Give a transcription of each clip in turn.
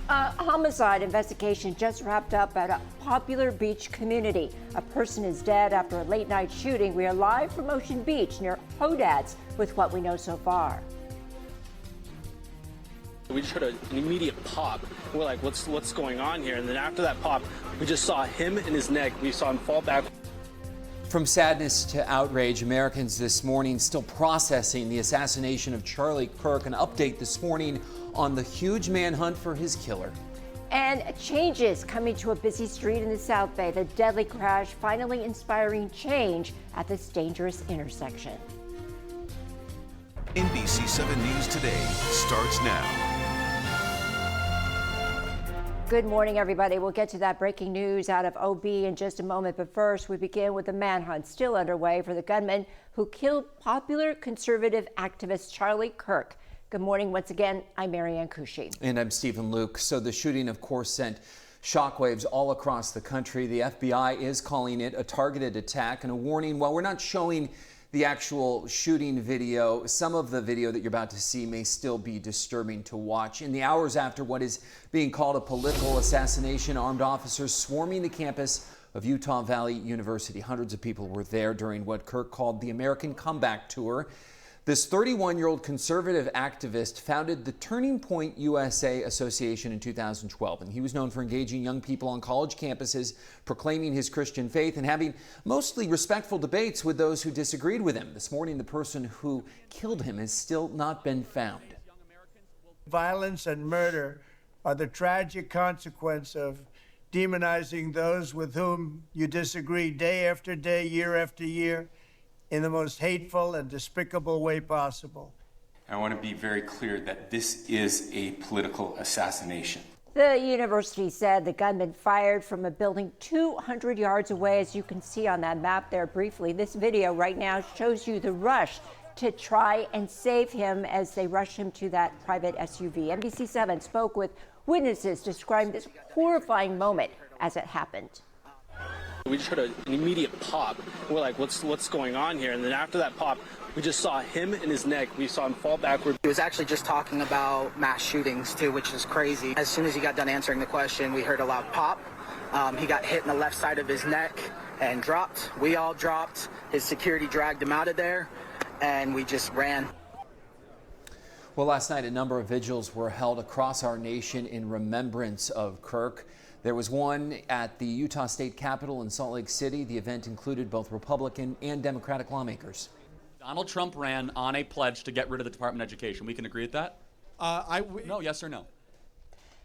A homicide investigation just wrapped up at a popular beach community. A person is dead after a late-night shooting. We are live from Ocean Beach near Hodad's with what we know so far. We just heard an immediate pop. We're like, what's going on here? And then after that pop, we just saw him in his neck. We saw him fall back. From sadness to outrage, Americans this morning still processing the assassination of Charlie Kirk. An update this morning on the huge manhunt for his killer. And changes coming to a busy street in the South Bay. The deadly crash finally inspiring change at this dangerous intersection. NBC 7 News Today starts now. Good morning, everybody. We'll get to that breaking news out of OB in just a moment. But first, we begin with the manhunt still underway for the gunman who killed popular conservative activist Charlie Kirk. Good morning once again. I'm Marianne Kushi. And I'm Stephen Luke. So the shooting, of course, sent shockwaves all across the country. The FBI is calling it a targeted attack, and a warning: while we're not showing the actual shooting video, some of the video that you're about to see may still be disturbing to watch. In the hours after what is being called a political assassination, armed officers swarming the campus of Utah Valley University. Hundreds of people were there during what Kirk called the American Comeback Tour. This 31-year-old conservative activist founded the Turning Point USA Association in 2012, and he was known for engaging young people on college campuses, proclaiming his Christian faith, and having mostly respectful debates with those who disagreed with him. This morning, the person who killed him has still not been found. Violence and murder are the tragic consequence of demonizing those with whom you disagree day after day, year after year, in the most hateful and despicable way possible. I want to be very clear that this is a political assassination. The university said the gunman fired from a building 200 yards away, as you can see on that map there briefly. This video right now shows you the rush to try and save him as they rush him to that private SUV. NBC7 spoke with witnesses describing this horrifying moment as it happened. We just heard an immediate pop. We're like, what's going on here? And then after that pop, we just saw him in his neck. We saw him fall backward. He was actually just talking about mass shootings too, which is crazy. As soon as he got done answering the question, we heard a loud pop. He got hit in the left side of his neck and dropped. We all dropped. His security dragged him out of there, and we just ran. Well, last night, a number of vigils were held across our nation in remembrance of Kirk. There was one at the Utah State Capitol in Salt Lake City. The event included both Republican and Democratic lawmakers. Donald Trump ran on a pledge to get rid of the Department of Education. We can agree with that? No, yes or no?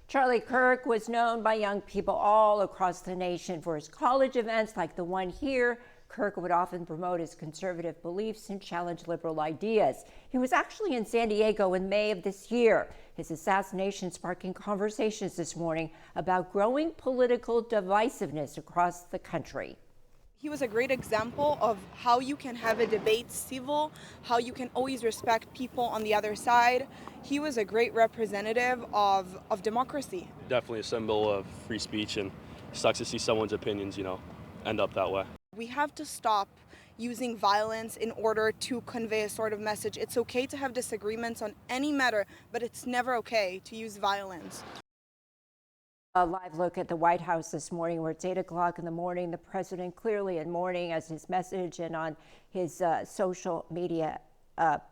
Charlie Kirk was known by young people all across the nation for his college events like the one here. Kirk would often promote his conservative beliefs and challenge liberal ideas. He was actually in San Diego in May of this year. His assassination sparking conversations this morning about growing political divisiveness across the country. He was a great example of how you can have a debate civil, how you can always respect people on the other side. He was a great representative of democracy. Definitely a symbol of free speech, and it sucks to see someone's opinions, end up that way. We have to stop using violence in order to convey a sort of message. It's okay to have disagreements on any matter, but it's never okay to use violence. A live look at the White House this morning, where it's 8 o'clock in the morning. The president clearly in mourning as his message and on his social media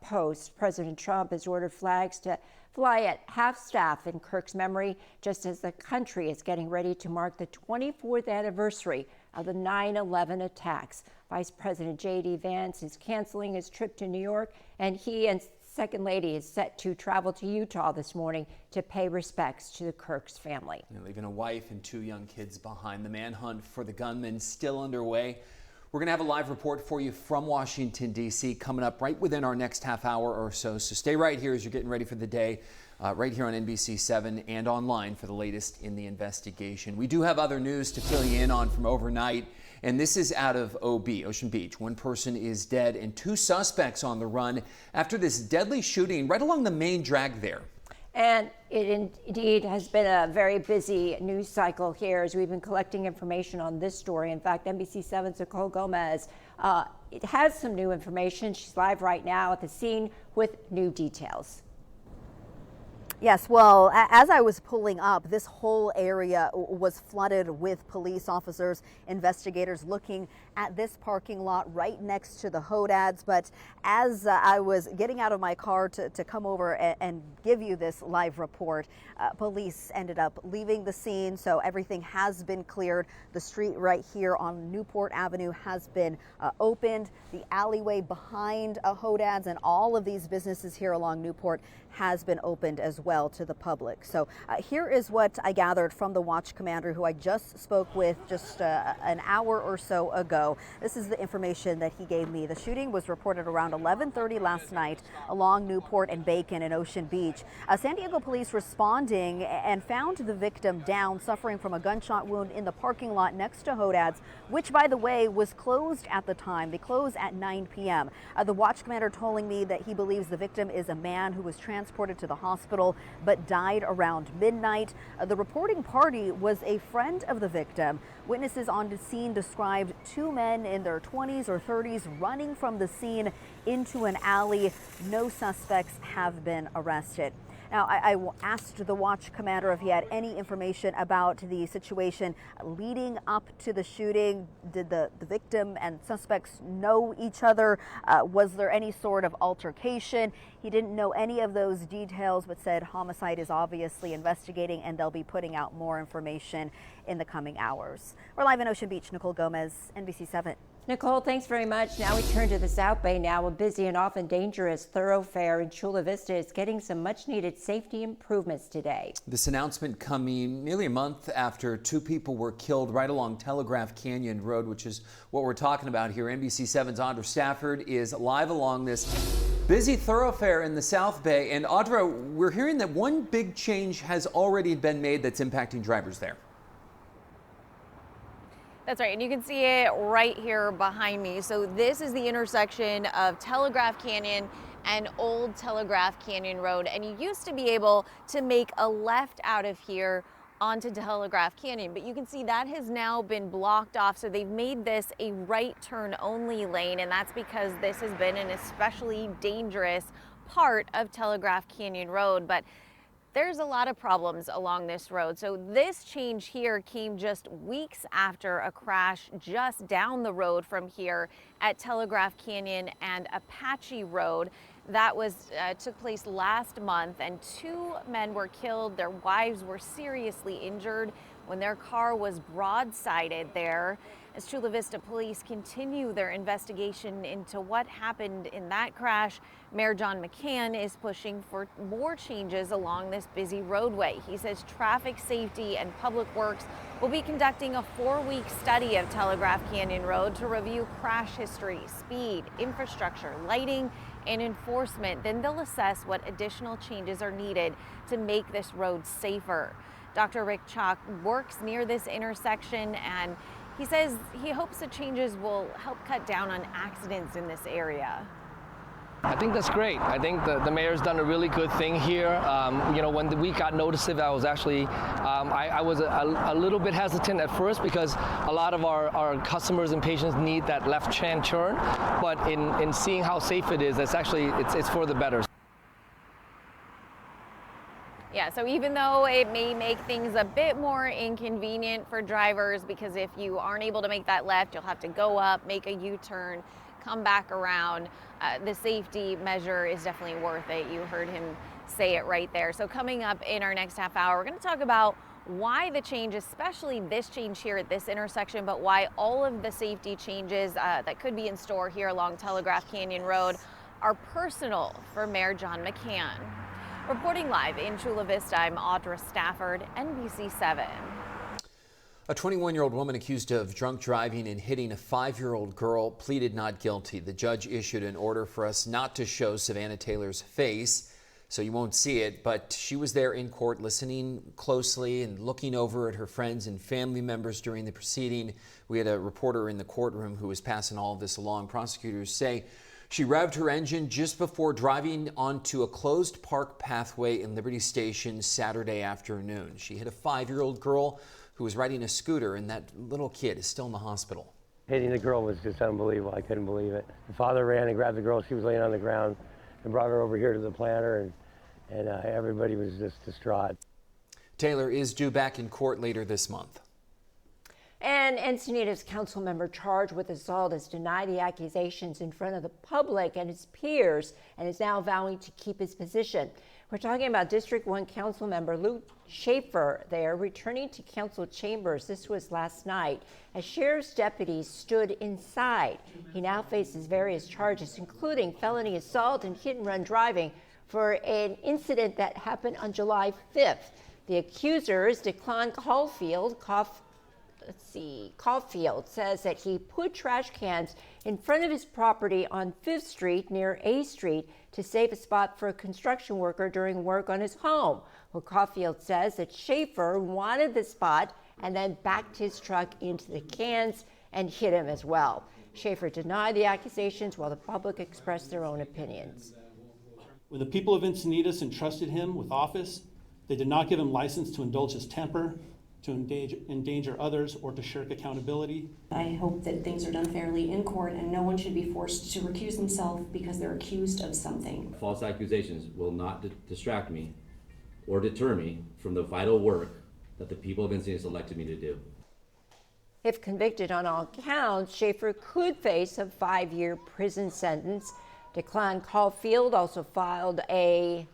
post. President Trump has ordered flags to fly at half-staff in Kirk's memory, just as the country is getting ready to mark the 24th anniversary of the 9/11 attacks. Vice President J.D. Vance is canceling his trip to New York, and he and Second Lady is set to travel to Utah this morning to pay respects to the Kirk's family. Leaving a wife and 2 young kids behind. The manhunt for the gunman still underway. We're going to have a live report for you from Washington, D.C. coming up right within our next half hour or so. So stay right here as you're getting ready for the day, right here on NBC 7 and online for the latest in the investigation. We do have other news to fill you in on from overnight, and this is out of OB, Ocean Beach. 1 person is dead and 2 suspects on the run after this deadly shooting right along the main drag there. And it indeed has been a very busy news cycle here as we've been collecting information on this story. In fact, NBC7's Nicole Gomez it has some new information. She's live right now at the scene with new details. Yes, well, as I was pulling up, this whole area was flooded with police officers, investigators looking at this parking lot right next to the Hodads. But as I was getting out of my car to come over and give you this live report, police ended up leaving the scene, so everything has been cleared. The street right here on Newport Avenue has been opened. The alleyway behind Hodads and all of these businesses here along Newport has been opened as well to the public. So here is what I gathered from the watch commander, who I just spoke with just an hour or so ago. This is the information that he gave me. The shooting was reported around 11:30 last night along Newport and Bacon and Ocean Beach. San Diego police responding and found the victim down, suffering from a gunshot wound in the parking lot next to Hodads, which, by the way, was closed at the time. They close at 9 p.m. The watch commander telling me that he believes the victim is a man who was transported to the hospital but died around midnight. The reporting party was a friend of the victim. Witnesses on the scene described two men in their 20s or 30s running from the scene into an alley. No suspects have been arrested. Now, I asked the watch commander if he had any information about the situation leading up to the shooting. Did the victim and suspects know each other? Was there any sort of altercation? He didn't know any of those details, but said homicide is obviously investigating and they'll be putting out more information in the coming hours. We're live in Ocean Beach. Nicole Gomez, NBC7. Nicole, thanks very much. Now we turn to the South Bay. Now a busy and often dangerous thoroughfare in Chula Vista is getting some much needed safety improvements today. This announcement coming nearly a month after two people were killed right along Telegraph Canyon Road, which is what we're talking about here. NBC7's Audra Stafford is live along this busy thoroughfare in the South Bay. And Audra, we're hearing that one big change has already been made that's impacting drivers there. That's right, and you can see it right here behind me. So this is the intersection of Telegraph Canyon and Old Telegraph Canyon Road, and you used to be able to make a left out of here onto Telegraph Canyon, but you can see that has now been blocked off. So they've made this a right turn only lane, and that's because this has been an especially dangerous part of Telegraph Canyon Road. But there's a lot of problems along this road. So this change here came just weeks after a crash just down the road from here at Telegraph Canyon and Apache Road. That took place last month, and two men were killed. Their wives were seriously injured when their car was broadsided there. As Chula Vista police continue their investigation into what happened in that crash, Mayor John McCann is pushing for more changes along this busy roadway. He says traffic safety and public works will be conducting a 4-week study of Telegraph Canyon Road to review crash history, speed, infrastructure, lighting, and enforcement. Then they'll assess what additional changes are needed to make this road safer. Dr. Rick Chalk works near this intersection, and he says he hopes the changes will help cut down on accidents in this area. I think that's great. I think the mayor's done a really good thing here. You know, when we got notice of it, I was actually, I was a little bit hesitant at first because a lot of our customers and patients need that left-hand turn. But in seeing how safe it is, it's for the better. Yeah, so even though it may make things a bit more inconvenient for drivers, because if you aren't able to make that left, you'll have to go up, make a U-turn, come back around. The safety measure is definitely worth it. You heard him say it right there. So coming up in our next half hour, we're going to talk about why the change, especially this change here at this intersection, but why all of the safety changes that could be in store here along Telegraph Canyon Road are personal for Mayor John McCann. Reporting live in Chula Vista, I'm Audra Stafford, NBC7. A 21-year-old woman accused of drunk driving and hitting a 5-year-old girl pleaded not guilty. The judge issued an order for us not to show Savannah Taylor's face, so you won't see it, but she was there in court listening closely and looking over at her friends and family members during the proceeding. We had a reporter in the courtroom who was passing all of this along. Prosecutors say she revved her engine just before driving onto a closed park pathway in Liberty Station Saturday afternoon. She hit a 5-year-old girl who was riding a scooter, and that little kid is still in the hospital. Hitting the girl was just unbelievable. I couldn't believe it. The father ran and grabbed the girl. She was laying on the ground and brought her over here to the planter. and everybody was just distraught. Taylor is due back in court later this month. And Encinitas council member charged with assault has denied the accusations in front of the public and his peers and is now vowing to keep his position. We're talking about District 1 council member Luke Schaefer there returning to council chambers. This was last night as sheriff's deputies stood inside. He now faces various charges, including felony assault and hit and run driving for an incident that happened on July 5th. The accusers, Declan Caulfield says that he put trash cans in front of his property on 5th Street near A Street to save a spot for a construction worker during work on his home. Well, Caulfield says that Schaefer wanted the spot and then backed his truck into the cans and hit him as well. Schaefer denied the accusations while the public expressed their own opinions. When the people of Encinitas entrusted him with office, they did not give him license to indulge his temper, to endanger others, or to shirk accountability. I hope that things are done fairly in court and no one should be forced to recuse themselves because they're accused of something. False accusations will not distract me or deter me from the vital work that the people of Encinitas elected me to do. If convicted on all counts, Schaefer could face a 5-year prison sentence. Declan Caulfield also filed a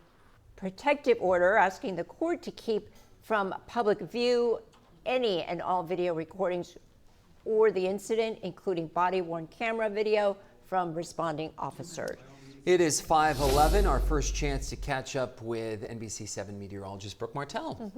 protective order asking the court to keep from public view any and all video recordings or the incident, including body-worn camera video from responding officers. It is 5:11, our first chance to catch up with NBC7 meteorologist Brooke Martell.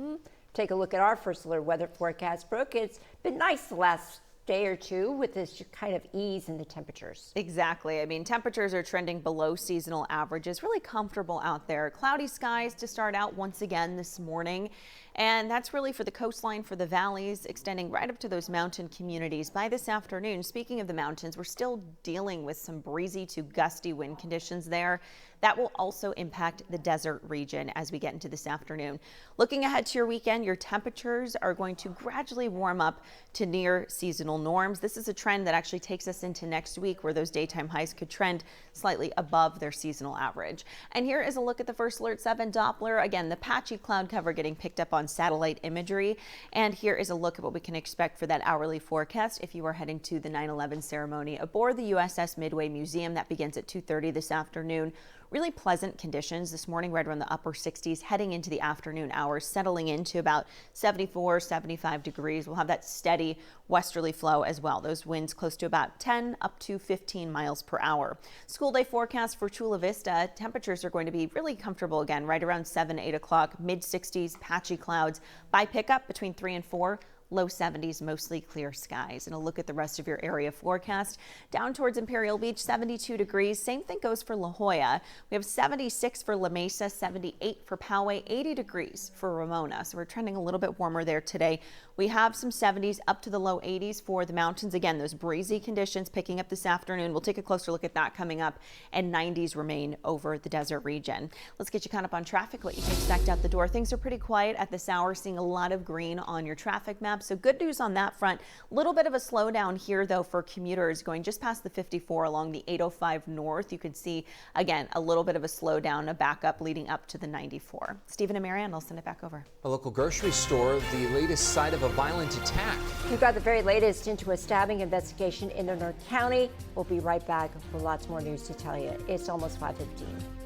Take a look at our first alert weather forecast. Brooke, it's been nice the last day or two with this kind of ease in the temperatures. Exactly. I mean, temperatures are trending below seasonal averages. Really comfortable out there. Cloudy skies to start out once again this morning. And that's really for the coastline, for the valleys, extending right up to those mountain communities. By this afternoon, speaking of the mountains, we're still dealing with some breezy to gusty wind conditions there. That will also impact the desert region as we get into this afternoon. Looking ahead to your weekend, your temperatures are going to gradually warm up to near seasonal norms. This is a trend that actually takes us into next week, where those daytime highs could trend slightly above their seasonal average. And here is a look at the First Alert 7 Doppler. Again, the patchy cloud cover getting picked up on satellite imagery. And here is a look at what we can expect for that hourly forecast if you are heading to the 9/11 ceremony aboard the USS Midway Museum. That begins at 2:30 this afternoon. Really pleasant conditions this morning, right around the upper 60s, heading into the afternoon hours, settling into about 74, 75 degrees. We'll have that steady westerly flow as well. Those winds close to about 10 up to 15 miles per hour. School day forecast for Chula Vista. Temperatures are going to be really comfortable again, right around 7, 8 o'clock, mid 60s, patchy clouds. By pickup between 3 and 4. Low 70s, mostly clear skies. And a look at the rest of your area forecast. Down towards Imperial Beach, 72 degrees. Same thing goes for La Jolla. We have 76 for La Mesa, 78 for Poway, 80 degrees for Ramona. So we're trending a little bit warmer there today. We have some 70s up to the low 80s for the mountains. Again, those breezy conditions picking up this afternoon. We'll take a closer look at that coming up. And 90s remain over the desert region. Let's get you caught up on traffic, what you can expect out the door. Things are pretty quiet at this hour, seeing a lot of green on your traffic map. So good news on that front. A little bit of a slowdown here, though, for commuters going just past the 54 along the 805 north. You can see, again, a little bit of a slowdown, a backup leading up to the 94. Stephen and Marianne, I'll send it back over. A local grocery store, the latest site of a violent attack. We've got the very latest into a stabbing investigation in North County. We'll be right back with lots more news to tell you. It's almost 5:15.